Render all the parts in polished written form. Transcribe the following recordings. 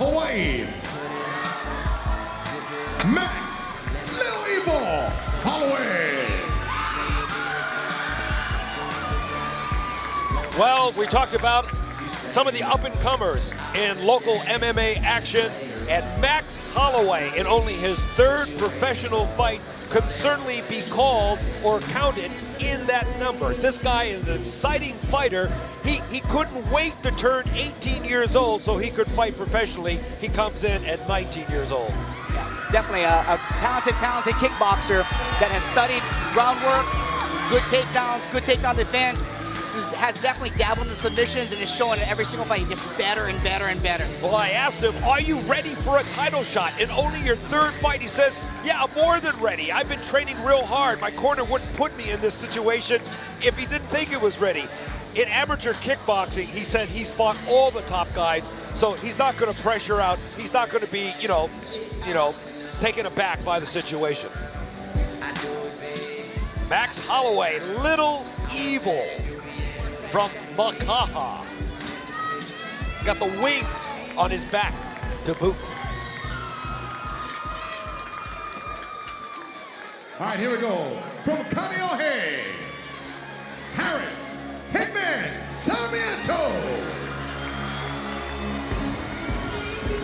Hawaii, Max Little Evil Holloway. Well, we talked about some of the up-and-comers in local MMA action, and Max Holloway, in only his third professional fight, could certainly be called or counted in that number. This guy is an exciting fighter. He couldn't wait to turn 18 years old so he could fight professionally. He comes in at 19 years old. Yeah, definitely a talented kickboxer that has studied groundwork, good takedowns, good takedown defense. Has definitely dabbled in submissions and is showing it every single fight. He gets better and better and better. Well, I asked him, are you ready for a title shot? In only your third fight, he says, yeah, I'm more than ready. I've been training real hard. My corner wouldn't put me in this situation if he didn't think it was ready. In amateur kickboxing, he said he's fought all the top guys, so he's not going to pressure out. He's not going to be, you know, taken aback by the situation. Max Holloway, Little Evil, from Makaha. Got the wings on his back to boot. All right, here we go. From Kaneohe, Harris Hitman Sarmiento.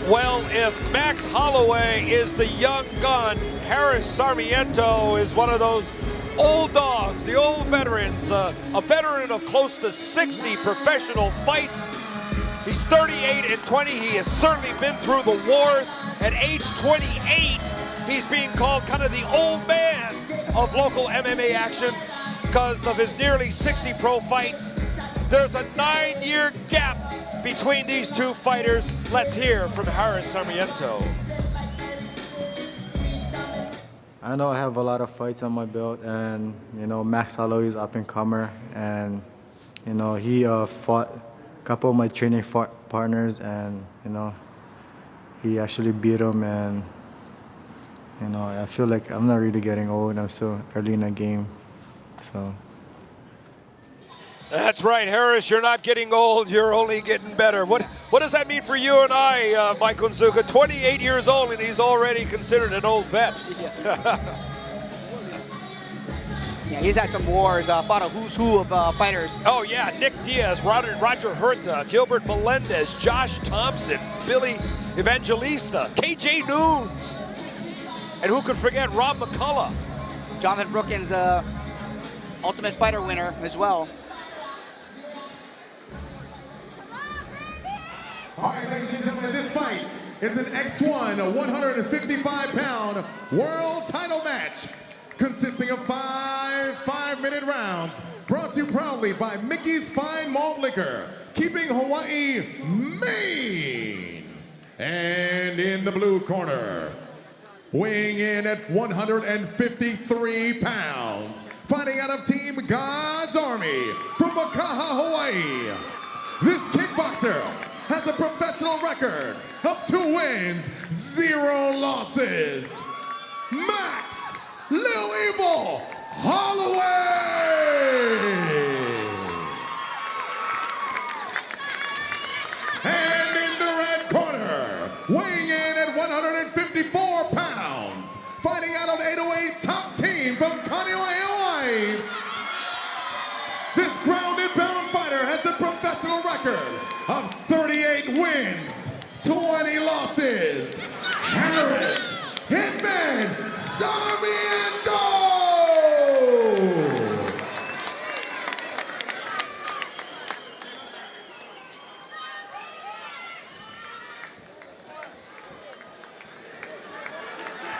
Well, if Max Holloway is the young gun, Harris Sarmiento is one of those old dogs, the old veterans, a veteran of close to 60 professional fights. He's 38 and 20. He has certainly been through the wars. At age 28, he's being called kind of the old man of local MMA action because of his nearly 60 pro fights. There's a 9-year gap between these two fighters. Let's hear from Harris Sarmiento. I know I have a lot of fights on my belt, and you know Max Holloway is up and comer, and you know he fought a couple of my training partners, and you know he actually beat him, and you know I feel like I'm not really getting old. I'm still early in the game, so. That's right, Harris, you're not getting old, you're only getting better. What does that mean for you and I, Mike Unzuka? 28 years old and he's already considered an old vet. Yeah, he's had some wars, fought a who's who of fighters. Oh yeah, Nick Diaz, Roger Huerta, Gilbert Melendez, Josh Thompson, Billy Evangelista, KJ Noons, and who could forget Rob McCullough. Jonathan Brookins, Ultimate Fighter winner as well. All right, ladies and gentlemen, this fight is an X1 155-pound world title match consisting of 5 5-minute rounds, brought to you proudly by Mickey's Fine Malt Liquor, keeping Hawaii Maine. And in the blue corner, weighing in at 153 pounds, fighting out of Team God's Army from Makaha, Hawaii, this kickboxer has a professional record of 2 wins, 0 losses. Max Little Evil Holloway! And in the red corner, weighing in at 154 pounds, fighting out of 808 top team from Kaneohe, Hawaii, this ground and pound fighter has a professional record of 38 wins, 20 losses. Harris Hitman Sarmiento!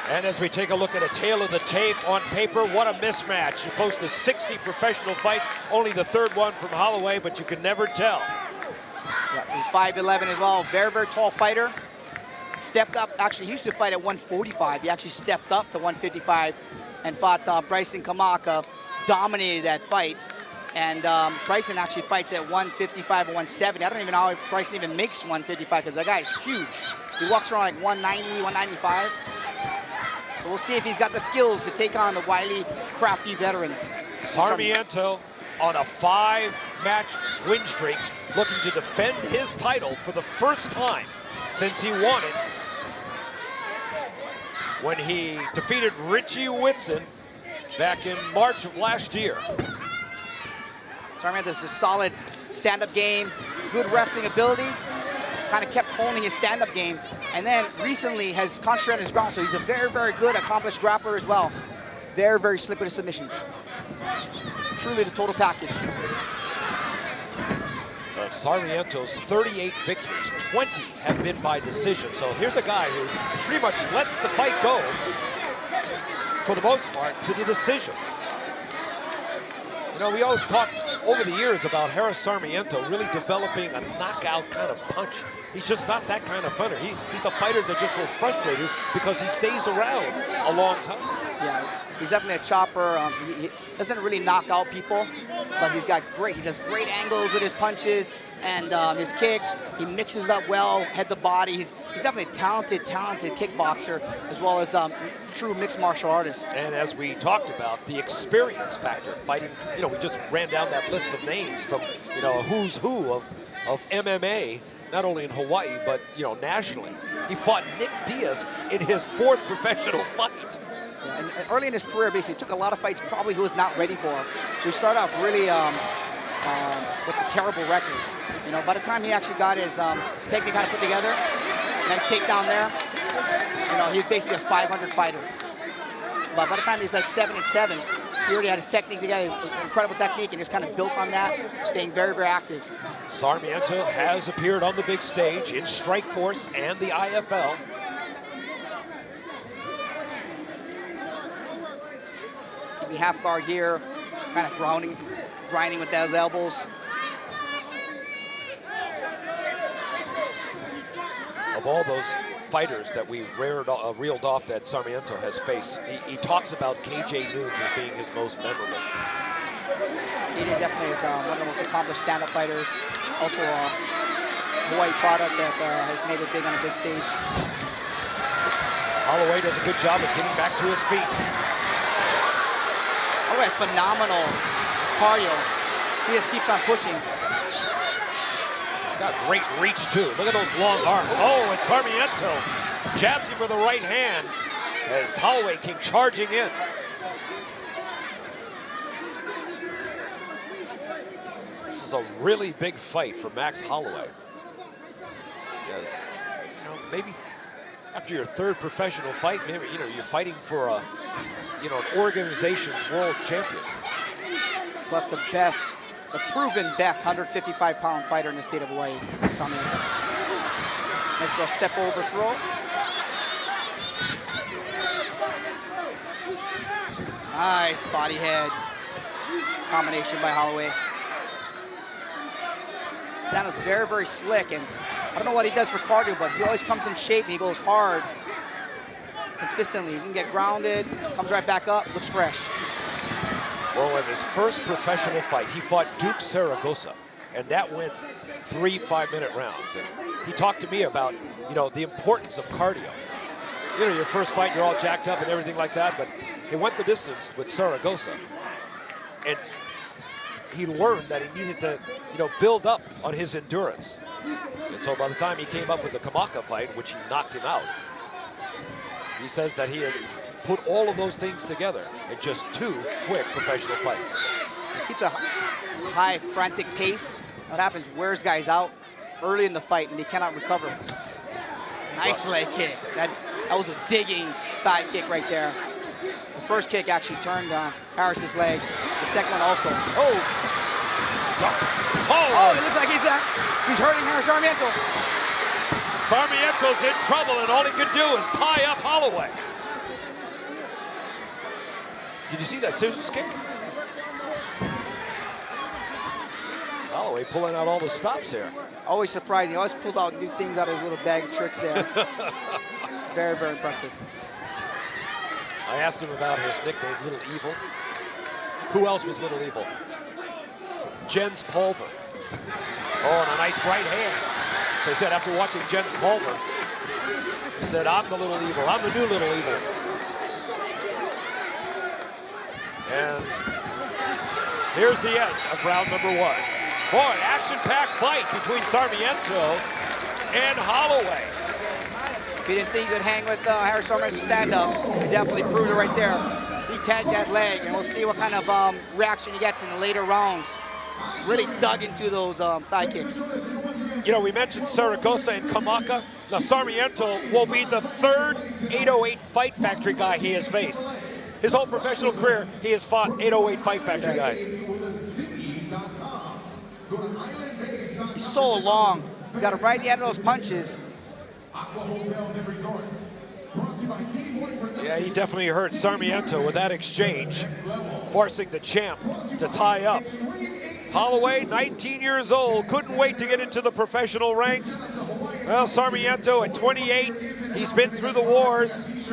And as we take a look at a tail of the tape on paper, what a mismatch. Close to 60 professional fights, only the third one from Holloway, but you can never tell. Yeah, he's 5'11" as well, very, very tall fighter. Stepped up, actually he used to fight at 145. He actually stepped up to 155 and fought Bryson Kamaka, dominated that fight. And Bryson actually fights at 155 or 170. I don't even know how Bryson even makes 155 because that guy is huge. He walks around like 190, 195. But we'll see if he's got the skills to take on the wily, crafty veteran. Sarmiento on a 5-match win streak, looking to defend his title for the first time since he won it when he defeated Richie Whitson back in March of last year. Sarmiento has a solid stand-up game, good wrestling ability, kind of kept honing his stand-up game, and then recently has concentrated on his ground, so he's a very, very good, accomplished grappler as well. Very, very slick with his submissions. Truly the total package. Of Sarmiento's 38 victories, 20 have been by decision. So here's a guy who pretty much lets the fight go, for the most part, to the decision. You know, we always talked over the years about Harris Sarmiento really developing a knockout kind of punch. He's just not that kind of fighter. He's a fighter that just will frustrate you because he stays around a long time. Yeah, he's definitely a chopper. He doesn't really knock out people, but he does great angles with his punches and his kicks. He mixes up well, head to body. He's definitely a talented kickboxer, as well as true mixed martial artist. And as we talked about, the experience factor, fighting, you know, we just ran down that list of names from, you know, a who's who of MMA, not only in Hawaii, but, you know, nationally. He fought Nick Diaz in his 4th professional fight. Yeah, and early in his career, basically, took a lot of fights probably he was not ready for. So he started off really with a terrible record. You know, by the time he actually got his technique kind of put together, next takedown there, you know, he was basically a 500 fighter. But by the time he's like 7-7, he already had his technique together, incredible technique, and just kind of built on that, staying very, very active. Sarmiento has appeared on the big stage in Strikeforce and the IFL. Keeping half guard here, kind of grinding with those elbows. Of all those fighters that we reeled off that Sarmiento has faced, he talks about KJ Nunes as being his most memorable. KJ definitely is one of the most accomplished stand-up fighters. Also a Hawaii product that has made it big on a big stage. Holloway does a good job of getting back to his feet. Holloway has phenomenal cardio. He just keeps on pushing. He's got great reach too. Look at those long arms. Oh, and Sarmiento jabs him with the right hand as Holloway came charging in. This is a really big fight for Max Holloway. Yes, you know, maybe after your 3rd professional fight, maybe, you know, you're fighting for a, you know, an organization's world champion. Plus the proven best 155-pound fighter in the state of Hawaii, Sarmiento. Nice little step over throw. Nice body head combination by Holloway. Stano's very, very slick, and I don't know what he does for cardio, but he always comes in shape and he goes hard consistently. He can get grounded, comes right back up, looks fresh. Well, in his first professional fight, he fought Duke Saragosa, and that went 3 5-minute rounds. And he talked to me about, you know, the importance of cardio. You know, your first fight, you're all jacked up and everything like that, but he went the distance with Saragosa, and he learned that he needed to, you know, build up on his endurance. And so by the time he came up with the Kamaka fight, which he knocked him out, he says that he has put all of those things together in just 2 quick professional fights. He keeps a high, frantic pace. What happens, wears guys out early in the fight, and they cannot recover. Nice leg kick. That was a digging thigh kick right there. The first kick actually turned Harris's leg. The second one also. Oh, it looks like he's hurting Harris Sarmiento. Sarmiento's in trouble, and all he can do is tie up Holloway. Did you see that scissors kick? Holloway pulling out all the stops here. Always surprising. He always pulls out new things out of his little bag of tricks there. Very, very impressive. I asked him about his nickname, Little Evil. Who else was Little Evil? Jens Pulver. Oh, and a nice right hand. So he said after watching Jens Pulver, he said, I'm the Little Evil. I'm the new Little Evil. And here's the end of round number 1. Boy, action-packed fight between Sarmiento and Holloway. If you didn't think you could hang with Harris Sarmiento's stand-up, he definitely proved it right there. He tagged that leg, and we'll see what kind of reaction he gets in the later rounds. Really dug into those thigh kicks. You know, we mentioned Saragosa and Kamaka. Now, Sarmiento will be the third 808 Fight Factory guy he has faced. His whole professional career, he has fought 808 Fight Factory guys. He's so long. You got to right the end of those punches. Yeah, he definitely hurt Sarmiento with that exchange, forcing the champ to tie up. Holloway, 19 years old, couldn't wait to get into the professional ranks. Well, Sarmiento at 28, he's been through the wars,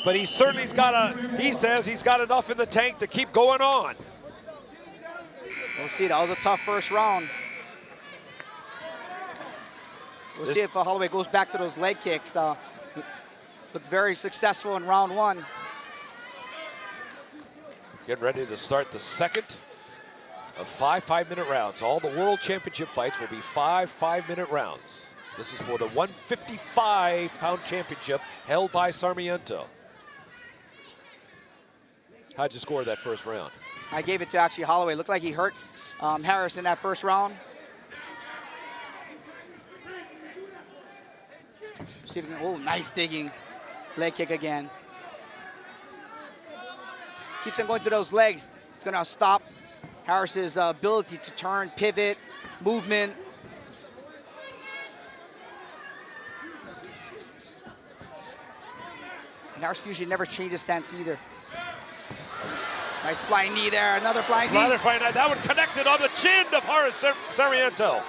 but he certainly's got he says he's got enough in the tank to keep going on. We'll see, that was a tough first round. We'll see if Holloway goes back to those leg kicks. Looked very successful in round one. Getting ready to start the second of 5 5-minute rounds. All the World Championship fights will be 5 5-minute rounds. This is for the 155-pound championship held by Sarmiento. How'd you score that first round? I gave it to actually Holloway. Looked like he hurt Harris in that first round. See if we can, oh, nice digging. Leg kick again. Keeps on going to those legs. It's going to stop Harris's ability to turn, pivot, movement. And Harris usually never changes stance either. Nice flying knee there, another flying knee. Another flying knee, that one connected on the chin of Harris Sarmiento.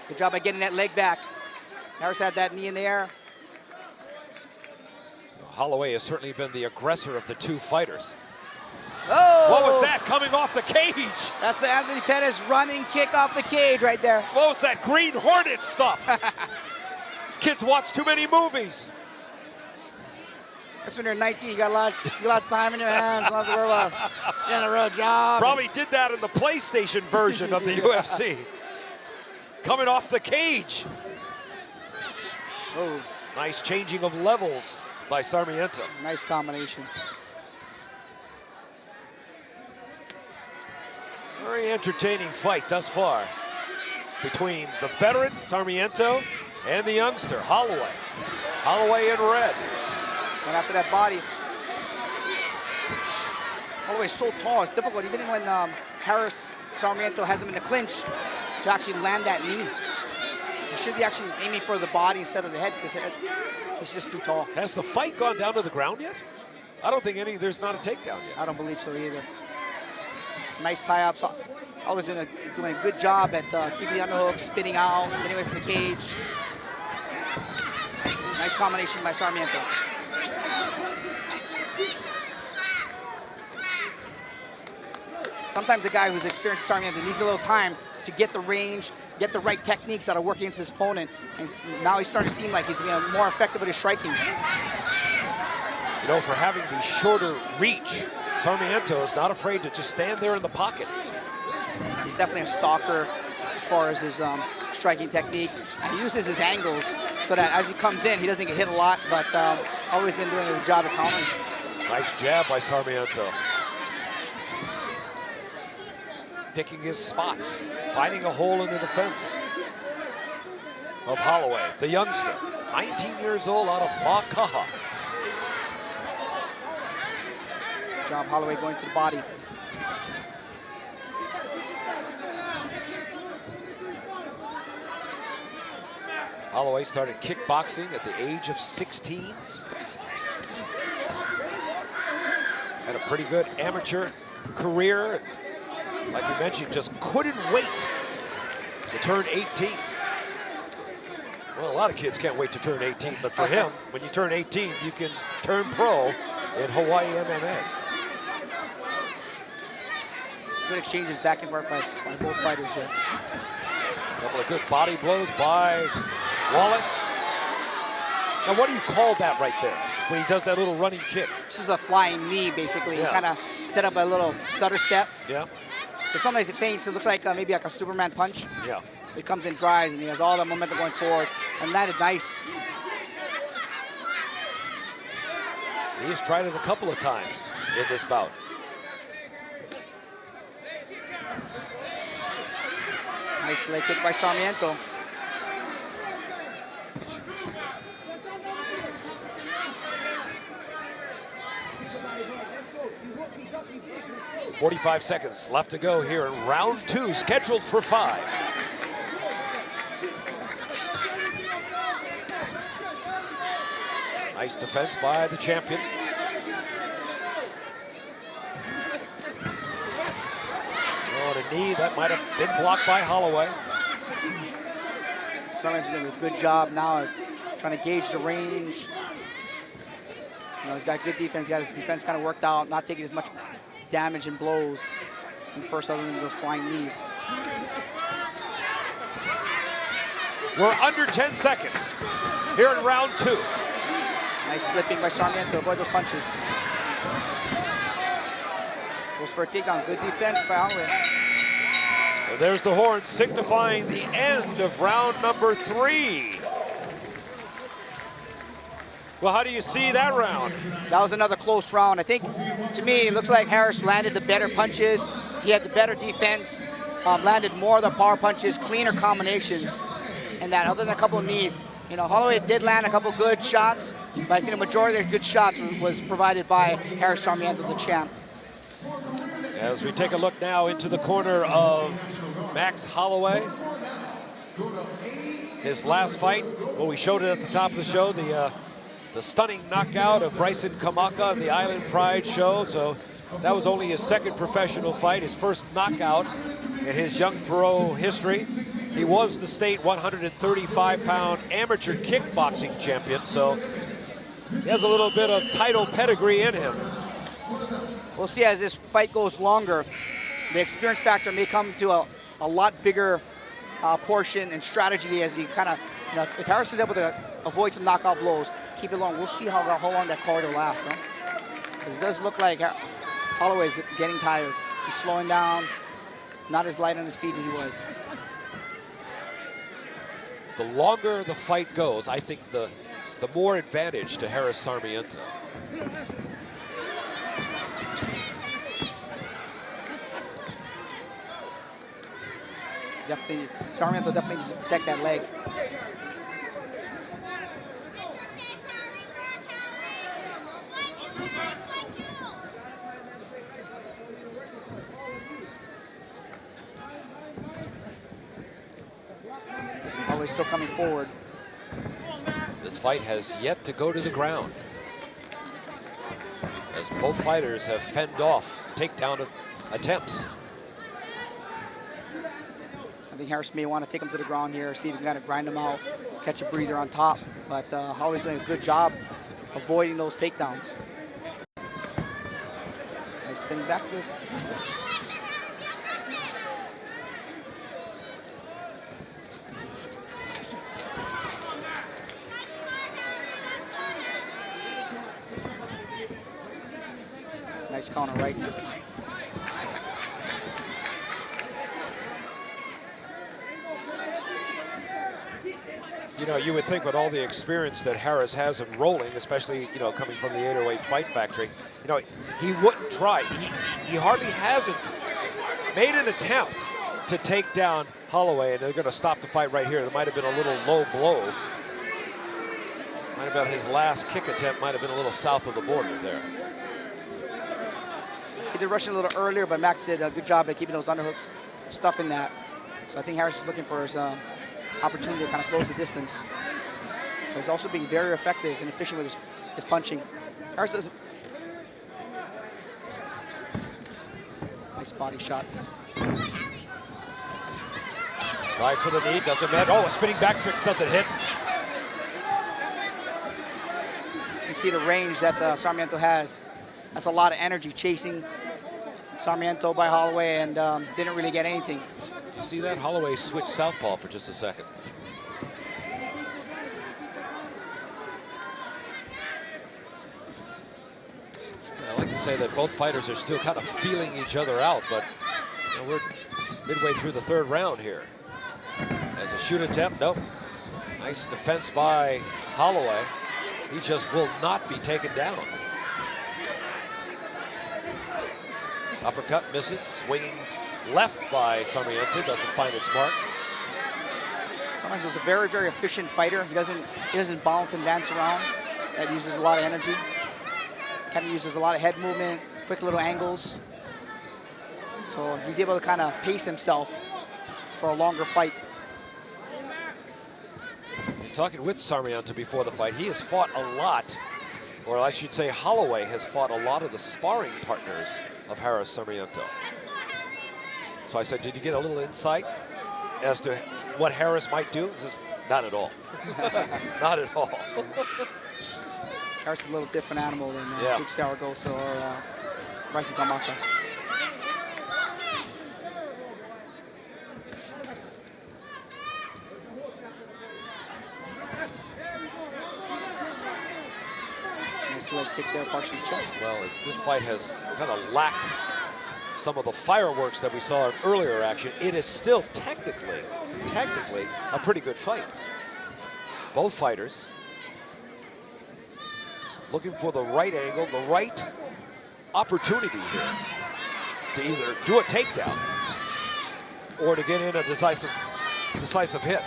Good job by getting that leg back. Harris had that knee in the air. Holloway has certainly been the aggressor of the two fighters. Oh! What was that coming off the cage? That's the Anthony Pettis running kick off the cage right there. What was that Green Hornet stuff? These kids watch too many movies. That's when you're 19, you got a lot of time in your hands, don't have to worry about getting a real job. Probably did that in the PlayStation version of the UFC. Coming off the cage. Oh. Nice changing of levels by Sarmiento. Nice combination. Very entertaining fight thus far between the veteran Sarmiento and the youngster Holloway. Holloway in red. And after that body, Holloway's so tall, it's difficult, even when Harris Sarmiento has him in the clinch, to actually land that knee. He should be actually aiming for the body instead of the head, because he's just too tall. Has the fight gone down to the ground yet? I don't think there's not a takedown yet. I don't believe so either. Nice tie-ups. Always been doing a good job at keeping the underhook, spinning out, getting away from the cage. Nice combination by Sarmiento. Sometimes a guy who's experienced Sarmiento needs a little time to get the range, get the right techniques that will work against his opponent. And now he's starting to seem like he's more effective at his striking. You know, for having the shorter reach, Sarmiento is not afraid to just stand there in the pocket. He's definitely a stalker as far as his striking technique. And he uses his angles so that as he comes in, he doesn't get hit a lot, but always been doing a good job at countering. Nice jab by Sarmiento. Picking his spots, finding a hole in the defense of Holloway, the youngster, 19 years old, out of Makaha. Good job, Holloway going to the body. Holloway started kickboxing at the age of 16. Had a pretty good amateur career. Like we mentioned, just couldn't wait to turn 18. Well, a lot of kids can't wait to turn 18, but for him, when you turn 18, you can turn pro in Hawaii MMA. Good exchanges back and forth by both fighters here. A couple of good body blows by Wallace. Now, what do you call that right there when he does that little running kick? This is a flying knee, basically. Yeah. He kind of set up a little stutter step. Yeah. So sometimes it feints. It looks like maybe like a Superman punch. Yeah. It comes in drives, and he has all the momentum going forward. And landed nice He's tried it a couple of times in this bout. Nice leg kick by Sarmiento. "45 seconds left to go here in round 2, scheduled for 5. Nice defense by the champion. Oh, and a knee that might have been blocked by Holloway. Sarmiento's doing a good job now of trying to gauge the range. You know, he's got good defense. He's got his defense kind of worked out, not taking as much damage and blows in the first, other than those flying knees. We're under 10 seconds here in round 2. Nice slipping by Sarmiento. Avoid those punches. Goes for a takedown. Good defense by Holloway. And there's the horn signifying the end of round number 3. Well, how do you see that round? That was another close round. I think, to me, it looks like Harris landed the better punches. He had the better defense, landed more of the power punches, cleaner combinations. And that, other than a couple of knees, you know, Holloway did land a couple good shots, but I think the majority of the good shots was provided by Harris Sarmiento, the champ. As we take a look now into the corner of Max Holloway. His last fight, well, we showed it at the top of the show, the stunning knockout of Bryson Kamaka in the Island Pride show. So that was only his second professional fight, his first knockout in his young pro history. He was the state 135-pound amateur kickboxing champion, so he has a little bit of title pedigree in him. We'll see as this fight goes longer, the experience factor may come to a lot bigger portion and strategy as he kind of, you know, if Harris is able to avoid some knockout blows, keep it long. We'll see how long that corridor lasts, huh? Because it does look like Holloway's getting tired. He's slowing down, not as light on his feet as he was. The longer the fight goes, I think the more advantage to Harris Sarmiento. Definitely, Sarmiento definitely needs to protect that leg. Always still coming forward. This fight has yet to go to the ground, as both fighters have fended off takedown attempts. I think Harris may want to take him to the ground here, see if he can kind of grind him out, catch a breather on top. But Holloway's doing a good job avoiding those takedowns. Nice spinning back fist. Nice counter right. You know, you would think with all the experience that Harris has in rolling, especially, you know, coming from the 808 Fight Factory, you know, he wouldn't try. He hardly hasn't made an attempt to take down Holloway, and they're going to stop the fight right here. There might have been a little low blow. Might have been his last kick attempt, might have been a little south of the border there. He did rush in a little earlier, but Max did a good job at keeping those underhooks, stuffing that. So I think Harris is looking for his opportunity to kind of close the distance. But he's also being very effective and efficient with his punching. Harris doesn't. Nice body shot. Try for the knee, doesn't matter. Oh, a spinning back fist doesn't hit. You can see the range that Sarmiento has. That's a lot of energy chasing Sarmiento by Holloway, and didn't really get anything. You see that? Holloway switched southpaw for just a second. I like to say that both fighters are still kind of feeling each other out, but you know, we're midway through the third round here. As a shoot attempt, nope. Nice defense by Holloway. He just will not be taken down. Uppercut misses, swinging left by Sarmiento, doesn't find its mark. Sometimes he's a very, very efficient fighter. He doesn't bounce and dance around. That uses a lot of energy. Kind of uses a lot of head movement, quick little angles. So he's able to kind of pace himself for a longer fight. In talking with Sarmiento before the fight, he has fought a lot, or I should say Holloway has fought a lot of the sparring partners of Harris Sarmiento. So I said, did you get a little insight as to what Harris might do? He says, not at all. Not at all. Harris is a little different animal than Big Saragossa or Bryson Kamaka. Nice leg kick there, partially checked. Well, as this fight has kind of lacked some of the fireworks that we saw in earlier action, it is still technically a pretty good fight. Both fighters looking for the right angle, the right opportunity here to either do a takedown or to get in a decisive hit.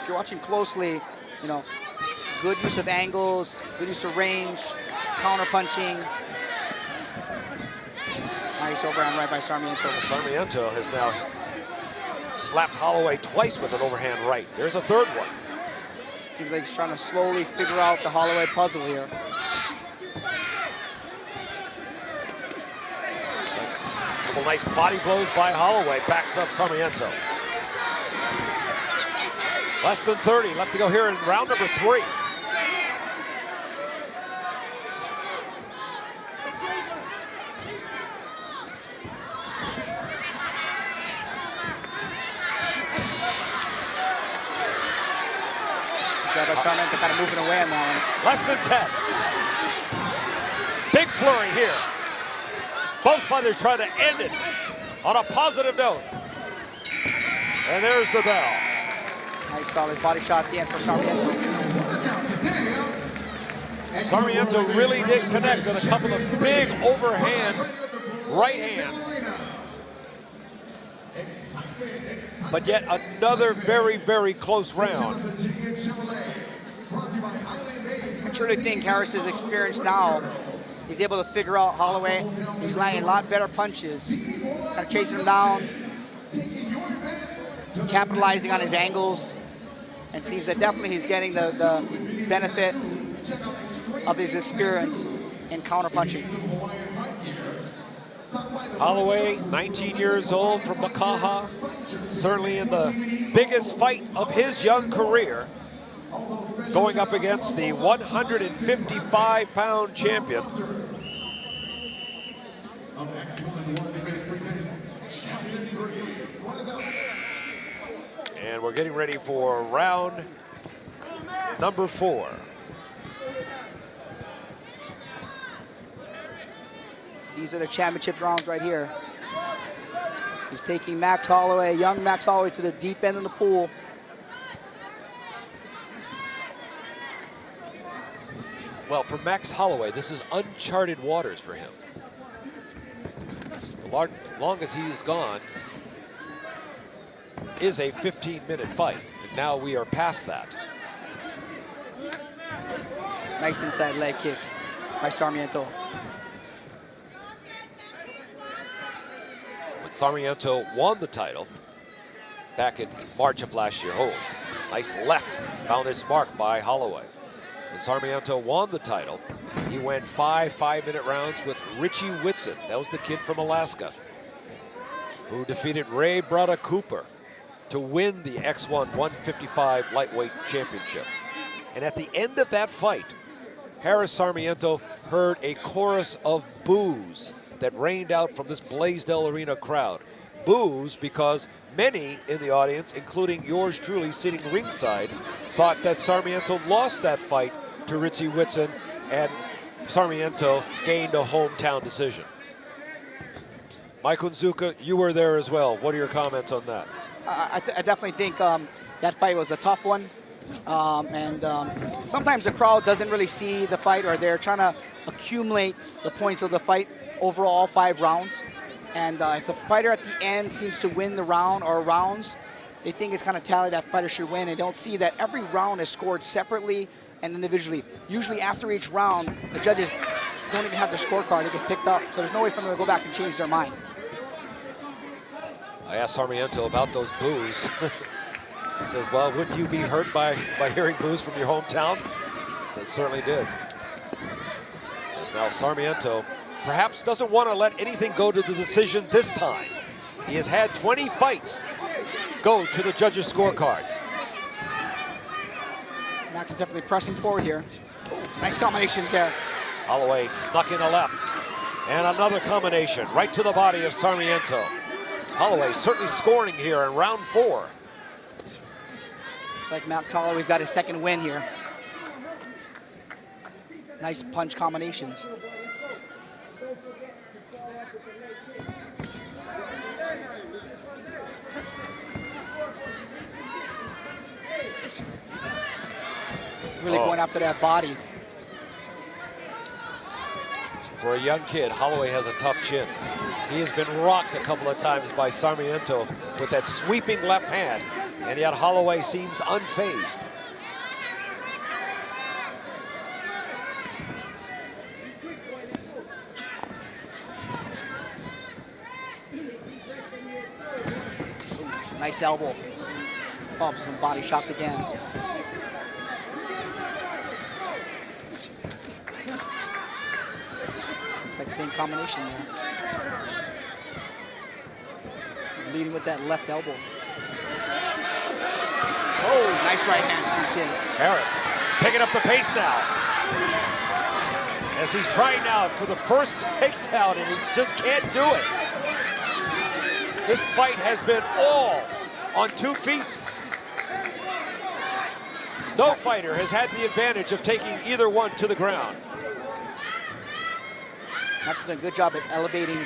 If you're watching closely, you know, good use of angles, good use of range, counter punching. Nice overhand right by Sarmiento. Sarmiento has now slapped Holloway twice with an overhand right. There's a third one. Seems like he's trying to slowly figure out the Holloway puzzle here. A couple nice body blows by Holloway, backs up Sarmiento. Less than 30 left to go here in round number 3. Sarmiento kind of moving away on that one. Less than 10. Big flurry here. Both fighters trying to end it on a positive note. And there's the bell. Nice solid body shot at the end for Sarmiento. Sarmiento really did connect with a couple of big overhand right hands. But yet another very, very close round. I truly think Harris is experienced now. He's able to figure out Holloway. He's landing a lot better punches. Kind of chasing him down, capitalizing on his angles. And seems that definitely he's getting the benefit of his experience in counter punching. Holloway, 19 years old from Makaha, certainly in the biggest fight of his young career, going up against the 155-pound champion. And we're getting ready for round number 4. These are the championship rounds right here. He's taking Max Holloway, young Max Holloway, to the deep end of the pool. Well, for Max Holloway, this is uncharted waters for him. The longest he has gone is a 15-minute fight, and now we are past that. Nice inside leg kick by Sarmiento. When Sarmiento won the title back in March of last year, oh, nice left, found its mark by Holloway. When Sarmiento won the title, he went 5 5-minute rounds with Richie Whitson. That was the kid from Alaska who defeated Ray Brada Cooper to win the X1 155 lightweight championship. And at the end of that fight, Harris Sarmiento heard a chorus of boos that rained out from this Blaisdell Arena crowd. Boos because many in the audience, including yours truly sitting ringside, thought that Sarmiento lost that fight to Richie Whitson and Sarmiento gained a hometown decision. Mike Unzuka, you were there as well. What are your comments on that? I definitely think that fight was a tough one. Sometimes the crowd doesn't really see the fight, or they're trying to accumulate the points of the fight. overall 5 rounds. And if the fighter at the end seems to win the round or rounds, they think it's kind of tally that fighter should win. They don't see that every round is scored separately and individually. Usually after each round, the judges don't even have their scorecard. It gets picked up. So there's no way for them to go back and change their mind. I asked Sarmiento about those boos. He says, well, wouldn't you be hurt by hearing boos from your hometown? He said, certainly did. As now Sarmiento perhaps doesn't want to let anything go to the decision this time. He has had 20 fights go to the judges' scorecards. Max is definitely pressing forward here. Ooh, nice combinations there. Holloway snuck in a left. And another combination right to the body of Sarmiento. Holloway certainly scoring here in round 4. Looks like Max Holloway's got his second win here. Nice punch combinations. Really going after that body. For a young kid, Holloway has a tough chin. He has been rocked a couple of times by Sarmiento with that sweeping left hand, and yet Holloway seems unfazed. Nice elbow. Follows some body shots again. Looks like same combination there. Leading with that left elbow. Oh, nice right hand sneaks in. Harris picking up the pace now. As he's trying now for the first takedown, and he just can't do it. This fight has been all on 2 feet. No fighter has had the advantage of taking either one to the ground. Max has done a good job at elevating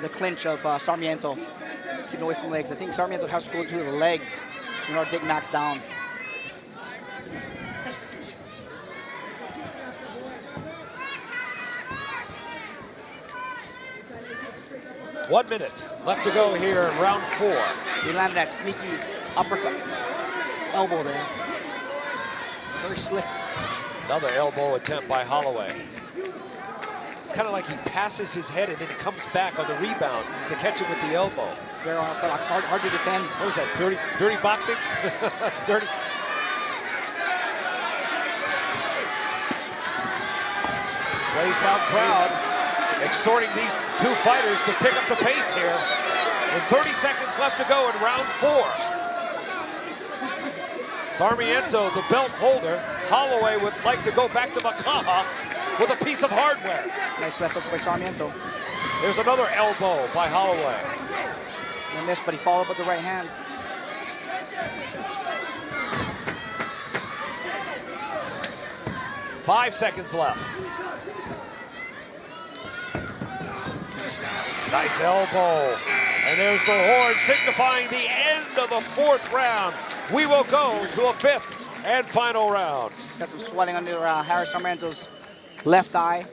the clinch of Sarmiento. Keeping away from legs. I think Sarmiento has to go to the legs in order to take Max down. One minute left to go here in round 4. He landed that sneaky uppercut elbow there. Very slick. Another elbow attempt by Holloway. It's kind of like he passes his head and then he comes back on the rebound to catch it with the elbow. Very unorthodox, hard to defend. What is that, dirty boxing? Dirty. Blazed out crowd, exhorting these 2 fighters to pick up the pace here. With 30 seconds left to go in round 4. Sarmiento, the belt holder. Holloway would like to go back to Makaha with a piece of hardware. Nice left hook by Sarmiento. There's another elbow by Holloway. He missed, but he followed up with the right hand. Five seconds left. Nice elbow. And there's the horn signifying the end of the 4th round. We will go to a 5th and final round. He's got some swelling under Harris Sarmiento's left eye.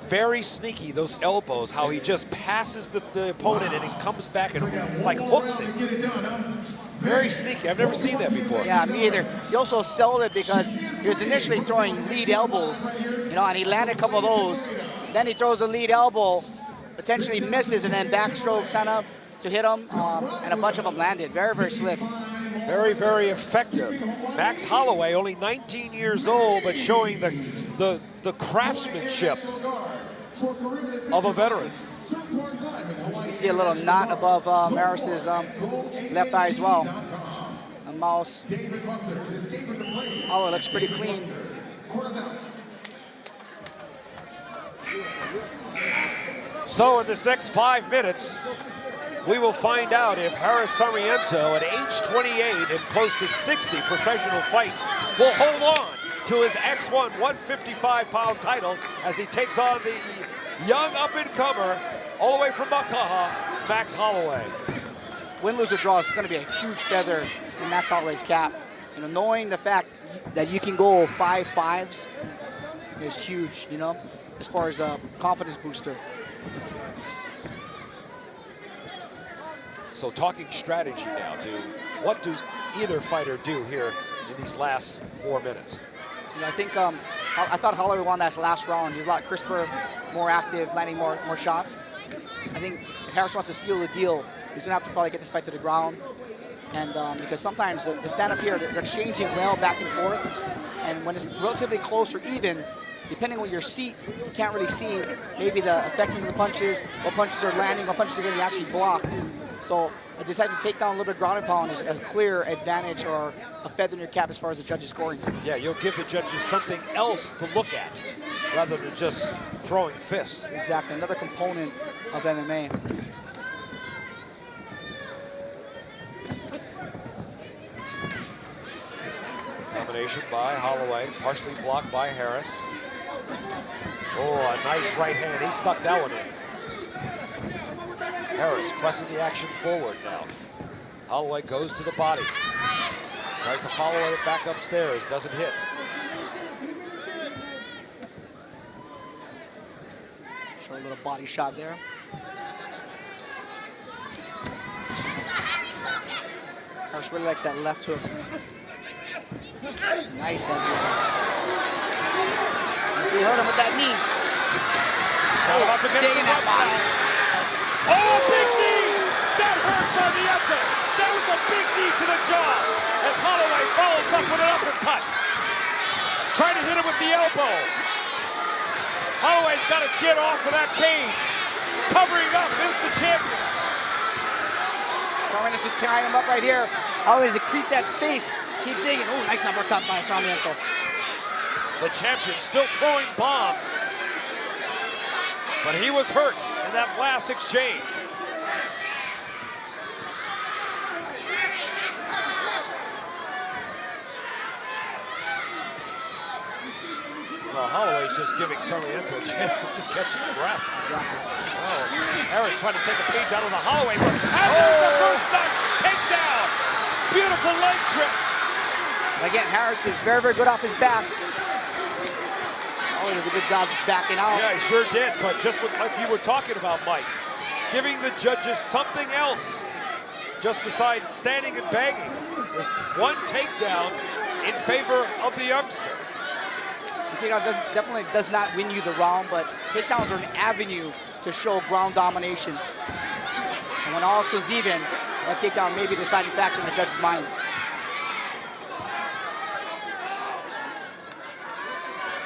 Very sneaky, those elbows, how he just passes the opponent and he comes back and like hooks him. Very sneaky. I've never seen that before. Yeah, me either. He also sold it because he was initially throwing lead elbows, you know, and he landed a couple of those. Then he throws a lead elbow, potentially misses, and then backstrokes kind of to hit him, and a bunch of them landed. Very, very slick. Very, very effective. Max Holloway, only 19 years old, but showing the craftsmanship of a veteran. You see a little knot above Maris's left eye as well. A mouse. Oh, it looks pretty clean. So in this next 5 minutes, we will find out if Harris Sarmiento, at age 28 and close to 60 professional fights, will hold on to his X1 155-pound title as he takes on the young up-and-comer, all the way from Makaha, Max Holloway. Win, lose, or draw is going to be a huge feather in Max Holloway's cap. You know, knowing the fact that you can go 5 5s is huge, you know, as far as a confidence booster. So talking strategy now, what do either fighter do here in these last 4 minutes? You know, I think I thought Holloway won that last round. He's a lot crisper, more active, landing more shots. I think if Harris wants to seal the deal, he's gonna have to probably get this fight to the ground. And because sometimes the stand-up here, they're exchanging well back and forth. And when it's relatively close or even, depending on your seat, you can't really see maybe the effecting of the punches, what punches are landing, what punches are getting actually blocked. So I decided to take down a little bit of ground and pound is a clear advantage or a feather in your cap as far as the judges scoring. Yeah, you'll give the judges something else to look at rather than just throwing fists. Exactly, another component of MMA. Combination by Holloway, partially blocked by Harris. Oh, a nice right hand. He stuck that one in. Harris pressing the action forward now. Holloway goes to the body. Tries to follow it back upstairs, doesn't hit. Show a little body shot there. Harris really likes that left hook. Nice head. He hurt him with that knee. Oh, up against digging that body. Oh, big knee! That hurts Sarmiento. That was a big knee to the jaw as Holloway follows up with an uppercut. Trying to hit him with the elbow. Holloway's got to get off of that cage. Covering up is the champion. Sarmiento to tie him up right here. Holloway to creep that space. Keep digging. Oh, nice uppercut by Sarmiento. The champion still throwing bombs. But he was hurt in that last exchange. Well, Holloway's just giving Sarmiento a chance to just catch his breath. Oh, Harris trying to take a page out of the Holloway. And there's the first takedown. Beautiful leg trip. Again, Harris is very, very good off his back. Oh, he does a good job just backing out. Yeah, he sure did, but just like you were talking about, Mike, giving the judges something else just besides standing and banging. There's one takedown in favor of the youngster. The takedown definitely does not win you the round, but takedowns are an avenue to show ground domination. And when all else is even, that takedown may be the deciding factor in the judge's mind.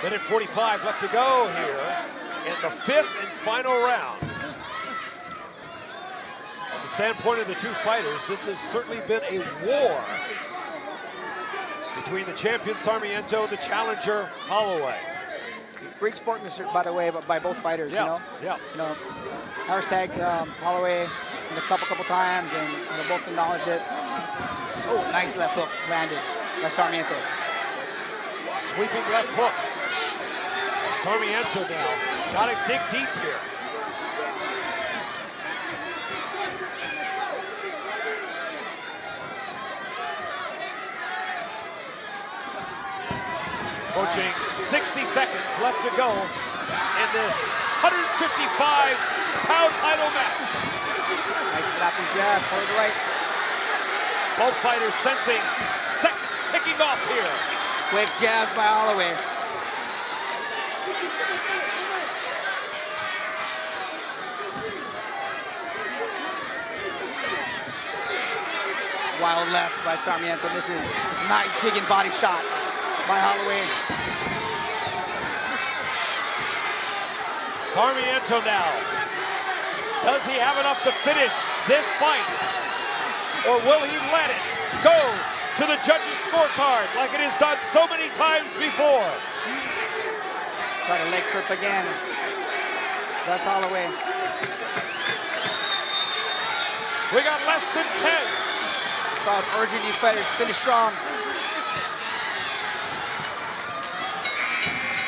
Minute 45 left to go here in the 5th and final round. From the standpoint of the two fighters, this has certainly been a war between the champion Sarmiento and the challenger Holloway. Great sportsmanship, by the way, by both fighters. Yeah, you know, Harris tagged Holloway a couple times, and they both acknowledge it. Oh, nice left hook landed by Sarmiento. Sweeping left hook. Sarmiento now got to dig deep here. Approaching 60 seconds left to go in this 155-pound title match. Nice slapping jab for the right. Both fighters sensing seconds ticking off here. Quick jabs by Holloway. Wild left by Sarmiento. This is nice digging body shot by Holloway. Sarmiento now. Does he have enough to finish this fight? Or will he let it go to the judges' scorecard like it has done so many times before? Try to leg trip again. That's Holloway. We got less than 10. Crowd urging these fighters to finish strong.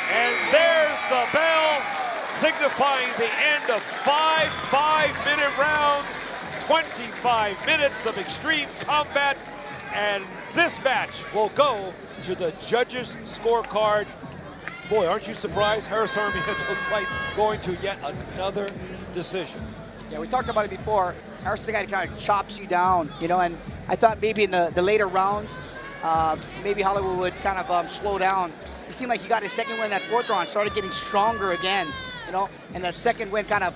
And there's the bell signifying the end of 5 5-minute rounds, 25 minutes of extreme combat, and this match will go to the judges' scorecard. Boy, aren't you surprised? Harris Sarmiento's fight going to yet another decision. Yeah, we talked about it before. Harris is the guy that kind of chops you down, you know, and I thought maybe in the later rounds, maybe Holloway would kind of slow down. It seemed like he got his second win in that fourth round, started getting stronger again, you know, and that second win kind of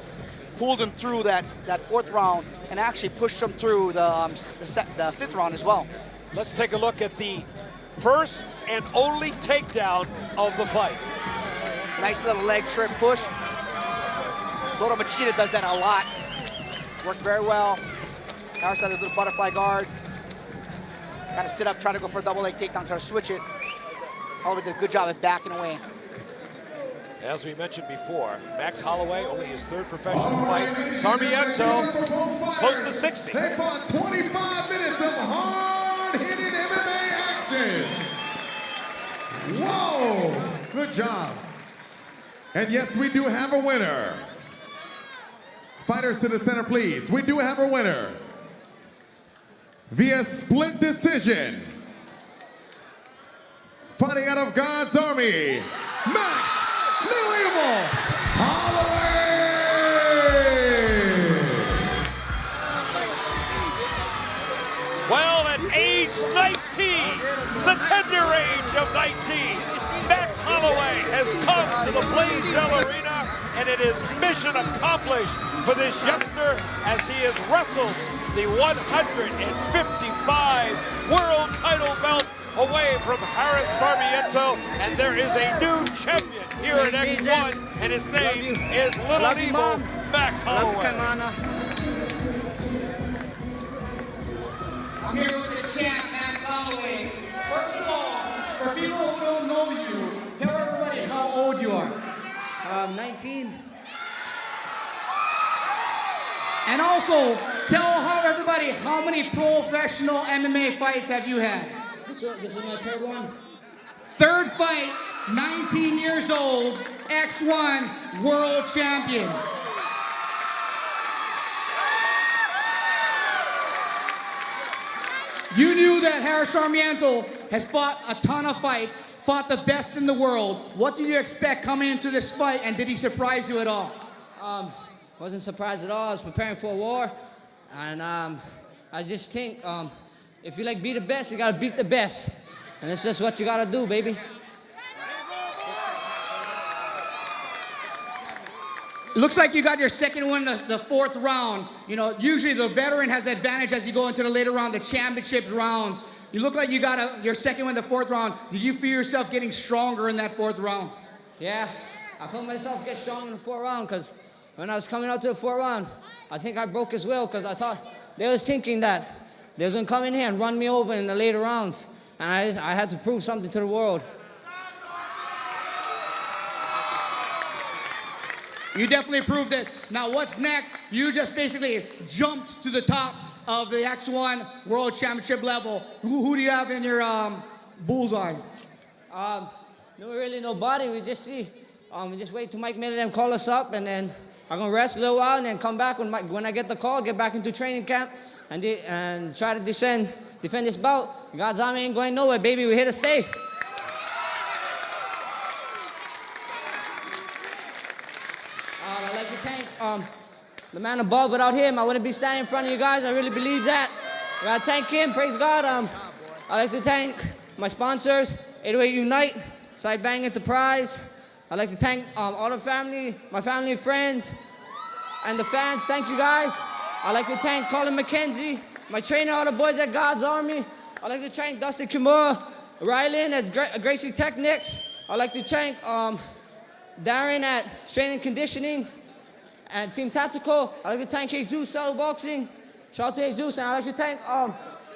pulled him through that fourth round and actually pushed him through the fifth round as well. Let's take a look at the first and only takedown of the fight. Nice little leg trip push. Loro Machida does that a lot. Worked very well. Harris had his little butterfly guard. Kind of sit up, try to go for a double leg takedown, try to switch it. Holloway did a good job at backing away. As we mentioned before, Max Holloway, only his third professional fight. Sarmiento, close to 60. They fought 25 minutes of hard-hitting MMA action. Whoa, good job. And yes, we do have a winner. Fighters to the center, please. We do have a winner. Via split decision. Fighting out of God's Army, Max Holloway! Well, at age 19, the tender age of 19, Max Holloway has come to the BLAISDELL Arena, and it is mission accomplished for this youngster as he has wrestled the 155 world title belt away from Harris Sarmiento, and there is a new champion here at X1, and his name is Little Evil Max Holloway. I'm here with the champ, Max Holloway. First of all, for people who don't know you, tell everybody how old you are. 19. And also, tell everybody how many professional MMA fights have you had? This is my third one. Third fight, 19 years old, X1 world champion. You knew that Harris Sarmiento has fought a ton of fights, fought the best in the world. What did you expect coming into this fight, and did he surprise you at all? Wasn't surprised at all. I was preparing for a war, and I just think if you like be the best, you gotta beat the best, and it's just what you gotta do, baby. Looks like you got your second win in the fourth round. You know, usually the veteran has the advantage as you go into the later round, the championship rounds. You look like you got your second win in the fourth round. Did you feel yourself getting stronger in that fourth round? Yeah, I felt myself get strong in the fourth round because when I was coming out to the fourth round, I think I broke his will because I thought they was thinking that they was gonna come in here and run me over in the later rounds, and I had to prove something to the world. You definitely proved it. Now what's next? You just basically jumped to the top of the X1 World Championship level. Who do you have in your bullseye? No, really nobody. We just see. We just wait till Mike made them call us up, and then I'm gonna rest a little while and then come back when I get the call, get back into training camp, and try to defend this bout. God's army ain't going nowhere, baby. We're here to stay. I'd like to thank the man above. Without him, I wouldn't be standing in front of you guys. I really believe that. I gotta thank him. Praise God. I'd like to thank my sponsors, 808 Unite, Side Bang Enterprise. I'd like to thank all the family, my family and friends, and the fans. Thank you guys. I'd like to thank Colin McKenzie, my trainer, all the boys at God's Army. I'd like to thank Dustin Kimura, Rylan at Gracie Technics. I'd like to thank Darren at Strength and Conditioning and Team Tactical. I'd like to thank Jesus, Cell Boxing. Shout out to Jesus. And I'd like to thank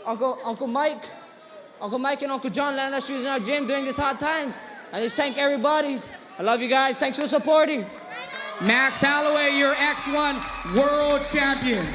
Uncle Mike and Uncle John letting us use in our gym during these hard times. I just thank everybody. I love you guys. Thanks for supporting. Max Holloway, your X1 World Champion.